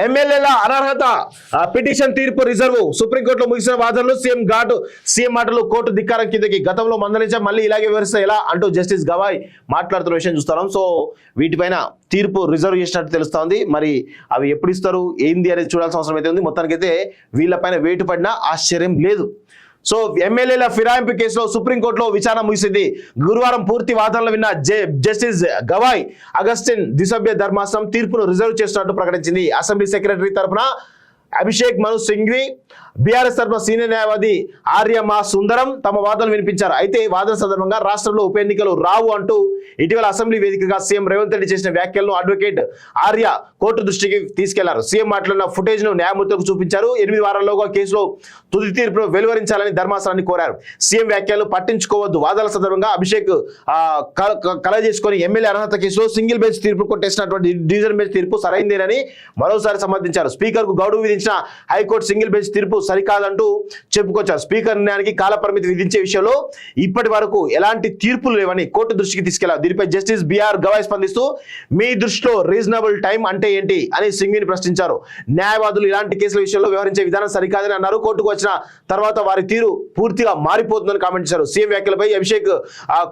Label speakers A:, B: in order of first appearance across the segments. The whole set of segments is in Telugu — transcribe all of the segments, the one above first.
A: ఎమ్మెల్యేల అనర్హత పిటిషన్ తీర్పు రిజర్వ్ సుప్రీంకోర్టులో ముగిసిన వాదనలు సీఎం మాటలు కోర్టు ధిక్కారం కిందకి గతంలో మందలించా మళ్ళీ ఇలాగే వివరిస్తే ఎలా అంటూ జస్టిస్ గవాయ్ మాట్లాడుతున్న విషయం చూస్తున్నాం. సో వీటిపైన తీర్పు రిజర్వ్ చేసినట్టు తెలుస్తోంది. మరి అవి ఎప్పుడు ఇస్తారు ఏంది అనేది చూడాల్సిన అవసరం అయితే ఉంది. మొత్తానికైతే వీళ్ళపైన వేటు పడినా ఆశ్చర్యం లేదు. సో ఎమ్మెల్యేల ఫిరాయింపు కేసులో సుప్రీంకోర్టులో విచారణ ముగిసింది. గురువారం పూర్తి వాదనలు విన్న జస్టిస్ గవాయ్ అగస్టిన్ ద్విసభ్య ధర్మాసనం తీర్పును రిజర్వ్ చేస్తున్నట్టు ప్రకటించింది. అసెంబ్లీ సెక్రటరీ తరఫున అభిషేక్ మను సింఘ్వి, బీఆర్ఎస్ తరఫున సీనియర్ న్యాయవాది ఆర్యమా సుందరం తమ వాదనలు వినిపించారు. అయితే వాదన సందర్భంగా రాష్ట్రంలో ఉప ఎన్నికలు రావు అంటూ ఇటీవల అసెంబ్లీ వేదికగా సీఎం రేవంత్ రెడ్డి చేసిన వ్యాఖ్యలను అడ్వకేట్ ఆర్య కోర్టు దృష్టికి తీసుకెళ్లారు. సీఎం మాట్లాడిన ఫుటేజ్ ను న్యాయమూర్తులకు చూపించారు. 8 వారాల్లోగా కేసులో తుది తీర్పును వెలువరించాలని ధర్మాసనాన్ని కోరారు. సీఎం వ్యాఖ్యలు పట్టించుకోవద్దు. వాదనల సందర్భంగా అభిషేక్ కలగజేసుకుని ఎమ్మెల్యే అర్హత కేసులో సింగిల్ బెంచ్ తీర్పు కొట్టేసినటువంటి డివిజన్ బెంచ్ తీర్పు సరైందేనని మరోసారి సమర్థించారు. స్పీకర్ కు గడువు విధించిన హైకోర్టు సింగిల్ బెంచ్ తీర్పు సరికాదంటూ చెప్పుకొచ్చారు. స్పీకర్ నిర్ణయానికి కాలపరిమితి విధించే విషయంలో ఇప్పటి వరకు ఎలాంటి తీర్పులు లేవని కోర్టు దృష్టికి తీసుకెళ్లారు. దీనిపై జస్టిస్ బిఆర్ గవాయ్ స్పందిస్తూ మీ దృష్టిలో రీజనబుల్ టైం అంటే ఏంటి అని సింఘ్విని ప్రశ్నించారు. న్యాయవాదులు ఇలాంటి కేసుల విషయంలో వ్యవహరించే విధానం సరికాదని అన్నారు. కోర్టుకు వచ్చిన తర్వాత వారి తీరు పూర్తిగా మారిపోతుందని కామెంట్ చేశారు. సీఎం వ్యాఖ్యలపై అభిషేక్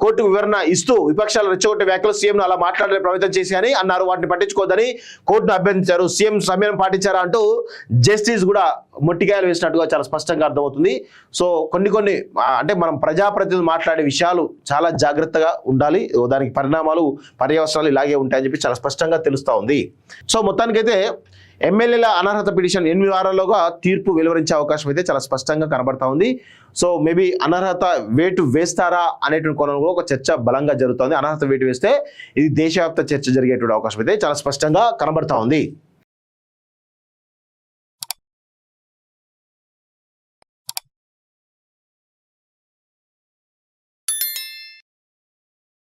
A: కోర్టుకు వివరణ ఇస్తూ విపక్షాలు రెచ్చగొట్టే వ్యాఖ్యలు సీఎం అలా మాట్లాడే ప్రయత్నం చేసి అని అన్నారు. వాటిని పట్టించుకోవద్దని కోర్టును అభ్యర్థించారు. సీఎం సమయం పాటించారా అంటూ జస్టిస్ కూడా మొట్టికాయలు వేసినట్టుగా చాలా స్పష్టంగా అర్థమవుతుంది. సో కొన్ని అంటే మనం ప్రజాప్రతినిధులు మాట్లాడే విషయాలు చాలా జాగ్రత్తగా ఉండాలి. దానికి పరిణామాలు పర్యవసరాలు ఇలాగే ఉంటాయని చెప్పి చాలా స్పష్టంగా తెలుస్తూ ఉంది. సో మొత్తానికైతే ఎమ్మెల్యేల అనర్హత పిటిషన్ 8 వారాల్లోగా తీర్పు వెలువరించే అవకాశం అయితే చాలా స్పష్టంగా కనబడతా ఉంది. సో మేబీ అనర్హత వేటు వేస్తారా అనేటువంటి కోణంలో ఒక చర్చ బలంగా జరుగుతుంది. అనర్హత వేటు వేస్తే ఇది దేశవ్యాప్త చర్చ జరిగేటువంటి అవకాశం అయితే చాలా స్పష్టంగా కనబడతా ఉంది.